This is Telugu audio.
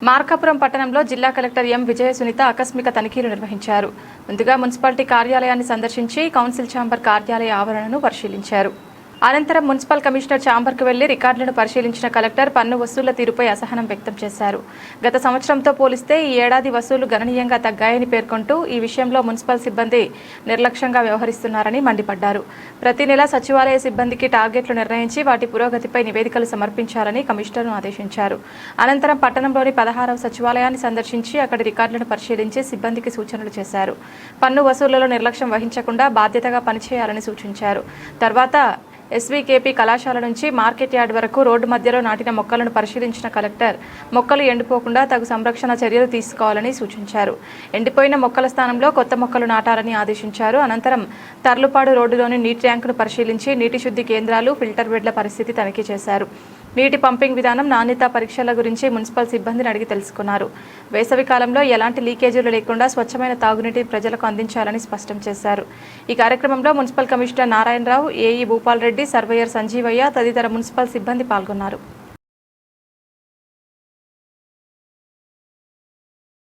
మార్కాపురం పట్టణంలో జిల్లా కలెక్టర్ ఎం విజయ సునీత ఆకస్మిక తనిఖీలు నిర్వహించారు. ముందుగా మున్సిపాలిటీ కార్యాలయాన్ని సందర్శించి కౌన్సిల్ ఛాంబర్ కార్యాలయ ఆవరణను పరిశీలించారు. అనంతరం మున్సిపల్ కమిషనర్ ఛాంబర్కు వెళ్లి రికార్డులను పరిశీలించిన కలెక్టర్ పన్ను వసూళ్ల తీరుపై అసహనం వ్యక్తం చేశారు. గత సంవత్సరంతో పోలిస్తే ఈ ఏడాది వసూలు గణనీయంగా తగ్గాయని పేర్కొంటూ ఈ విషయంలో మున్సిపల్ సిబ్బంది నిర్లక్ష్యంగా వ్యవహరిస్తున్నారని మండిపడ్డారు. ప్రతి నెల సచివాలయ సిబ్బందికి టార్గెట్లు నిర్ణయించి వాటి పురోగతిపై నివేదికలు సమర్పించాలని కమిషనర్ను ఆదేశించారు. అనంతరం పట్టణంలోని 16వ సచివాలయాన్ని సందర్శించి అక్కడి రికార్డులను పరిశీలించి సిబ్బందికి సూచనలు చేశారు. పన్ను వసూళ్లలో నిర్లక్ష్యం వహించకుండా బాధ్యతగా పనిచేయాలని సూచించారు. తర్వాత ఎస్వీకేపీ కళాశాల నుంచి మార్కెట్ యార్డ్ వరకు రోడ్డు మధ్యలో నాటిన మొక్కలను పరిశీలించిన కలెక్టర్ మొక్కలు ఎండిపోకుండా తగు సంరక్షణ చర్యలు తీసుకోవాలని సూచించారు. ఎండిపోయిన మొక్కల స్థానంలో కొత్త మొక్కలు నాటాలని ఆదేశించారు. అనంతరం తర్లుపాడు రోడ్డులోని నీటి ట్యాంకును పరిశీలించి నీటి శుద్ధి కేంద్రాలు, ఫిల్టర్ బెడ్ల పరిస్థితి తనిఖీ చేశారు. నీటి పంపింగ్ విధానం, నాణ్యత పరీక్షల గురించి మున్సిపల్ సిబ్బందిని అడిగి తెలుసుకున్నారు. వేసవి కాలంలో ఎలాంటి లీకేజీలు లేకుండా స్వచ్ఛమైన తాగునీటి ప్రజలకు అందించాలని స్పష్టం చేశారు. ఈ కార్యక్రమంలో municipal commissioner Narayanarao, AE Bhupal Reddy, surveyor Sanjeevaiah తదితర మున్సిపల్ సిబ్బంది పాల్గొన్నారు.